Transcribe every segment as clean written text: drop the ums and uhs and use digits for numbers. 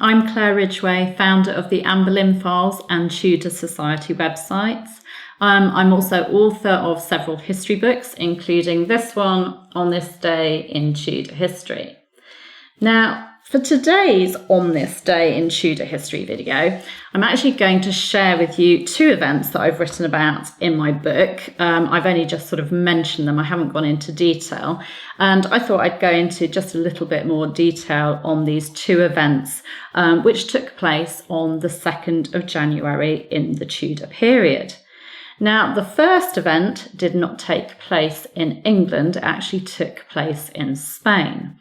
I'm Claire Ridgway, founder of the Anne Boleyn Files and Tudor Society websites. I'm also author of several history books, including this one, On This Day in Tudor History. Now, for today's On This Day in Tudor History video, I'm actually going to share with you two events that I've written about in my book. I've only just sort of mentioned them, I haven't gone into detail, and I thought I'd go into just a little bit more detail on these two events, which took place on the 2nd of January in the Tudor period. Now, the first event did not take place in England, it actually took place in Spain.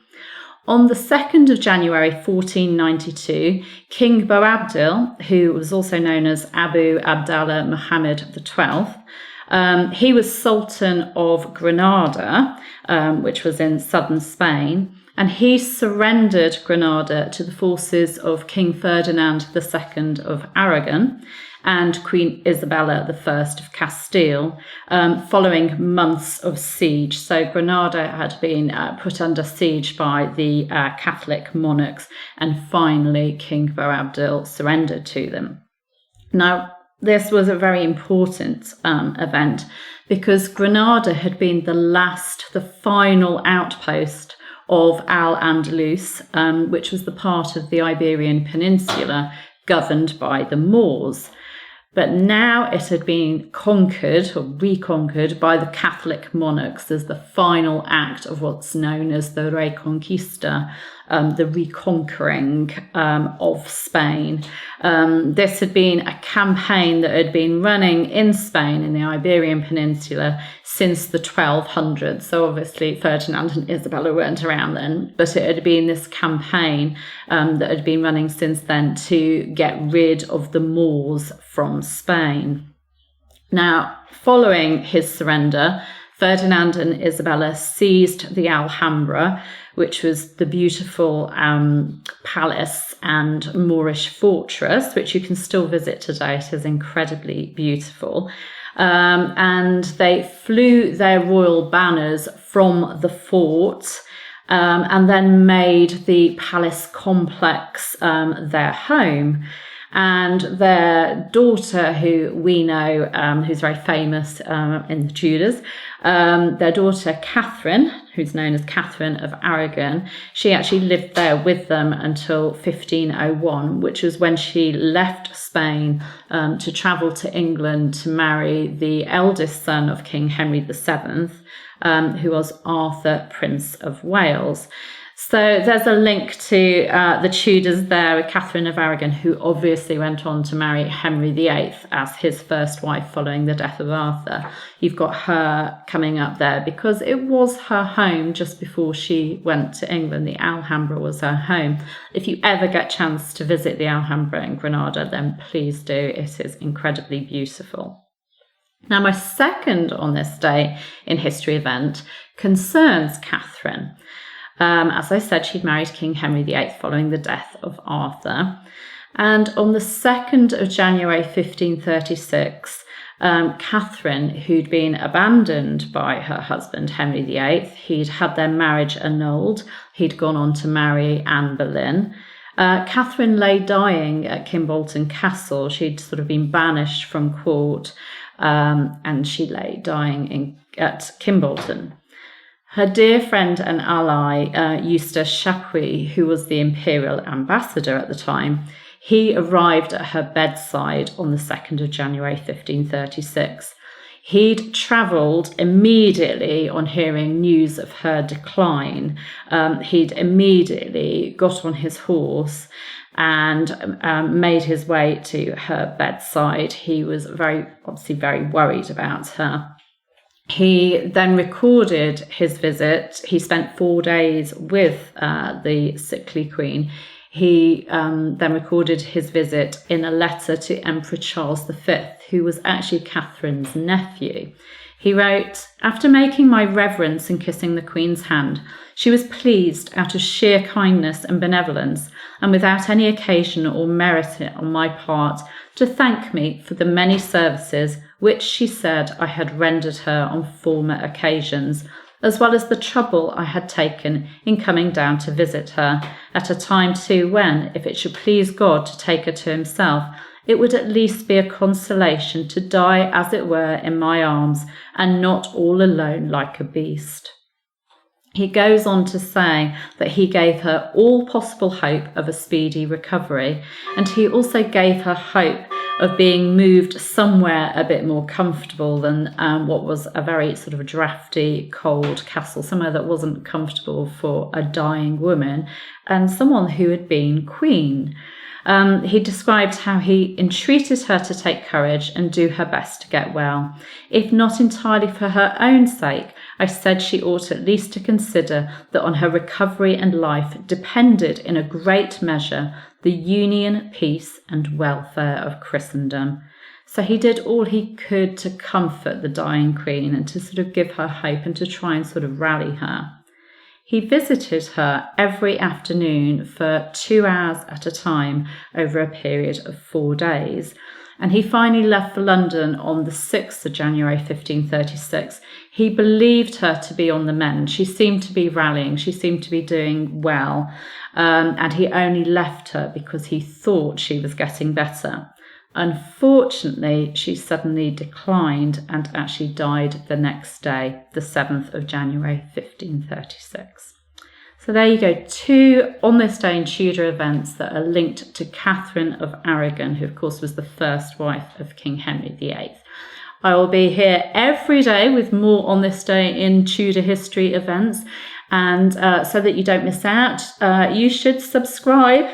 On the 2nd of January 1492, King Boabdil, who was also known as Abu Abdallah Muhammad XII, he was Sultan of Granada, which was in southern Spain, and he surrendered Granada to the forces of King Ferdinand II of Aragon and Queen Isabella I of Castile, following months of siege. So Granada had been put under siege by the Catholic monarchs, and finally King Boabdil surrendered to them. Now, this was a very important event because Granada had been the final outpost of Al-Andalus, which was the part of the Iberian Peninsula governed by the Moors. But now it had been conquered or reconquered by the Catholic monarchs as the final act of what's known as the Reconquista, the reconquering of Spain. This had been a campaign that had been running in Spain, in the Iberian Peninsula, since the 1200s. So obviously Ferdinand and Isabella weren't around then, but it had been this campaign that had been running since then to get rid of the Moors from Spain. Now, following his surrender, Ferdinand and Isabella seized the Alhambra, which was the beautiful palace and Moorish fortress, which you can still visit today. It is incredibly beautiful. And they flew their royal banners from the fort and then made the palace complex their home. And their daughter, who we know, who's very famous in the Tudors, their daughter Catherine, who's known as Catherine of Aragon, she actually lived there with them until 1501, which was when she left Spain to travel to England to marry the eldest son of King Henry VII, who was Arthur, Prince of Wales. So there's a link to the Tudors there with Catherine of Aragon, who obviously went on to marry Henry VIII as his first wife following the death of Arthur. You've got her coming up there because it was her home just before she went to England. The Alhambra was her home. If you ever get a chance to visit the Alhambra in Granada, then please do. It is incredibly beautiful. Now, my second On This Day in History event concerns Catherine. As I said, she'd married King Henry VIII following the death of Arthur. And on the 2nd of January 1536, Catherine, who'd been abandoned by her husband Henry VIII, he'd had their marriage annulled, he'd gone on to marry Anne Boleyn. Catherine lay dying at Kimbolton Castle. She'd sort of been banished from court, and she lay dying at Kimbolton. Her dear friend and ally, Eustace Chapuis, who was the imperial ambassador at the time, he arrived at her bedside on the 2nd of January 1536. He'd travelled immediately on hearing news of her decline. He'd immediately got on his horse and made his way to her bedside. He was obviously very worried about her. He then recorded his visit. He spent 4 days with the sickly queen. He then recorded his visit in a letter to Emperor Charles V, who was actually Catherine's nephew. He wrote, "After making my reverence and kissing the Queen's hand, she was pleased out of sheer kindness and benevolence, and without any occasion or merit on my part, to thank me for the many services which she said I had rendered her on former occasions, as well as the trouble I had taken in coming down to visit her, at a time too when, if it should please God to take her to himself, it would at least be a consolation to die, as it were, in my arms, and not all alone like a beast. He goes on to say that he gave her all possible hope of a speedy recovery, and he also gave her hope of being moved somewhere a bit more comfortable than what was a very sort of drafty, cold castle, somewhere that wasn't comfortable for a dying woman and someone who had been queen. He described how he entreated her to take courage and do her best to get well. If not entirely for her own sake, I said she ought at least to consider that on her recovery and life depended in a great measure the union, peace, and welfare of Christendom. So he did all he could to comfort the dying queen and to sort of give her hope and to try and sort of rally her. He visited her every afternoon for 2 hours at a time over a period of 4 days. And he finally left for London on the 6th of January 1536. He believed her to be on the mend. She seemed to be rallying. She seemed to be doing well. And he only left her because he thought she was getting better. Unfortunately, she suddenly declined and actually died the next day, the 7th of January 1536. So there you go, 2 on this day in Tudor events that are linked to Catherine of Aragon, who of course was the first wife of King Henry VIII. I will be here every day with more on this day in Tudor history events, and so that you don't miss out, you should subscribe.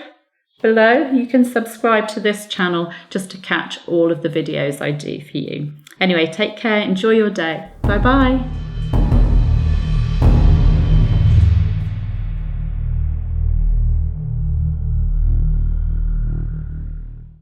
Below, you can subscribe to this channel just to catch all of the videos I do for you. Anyway, take care, enjoy your day. Bye bye.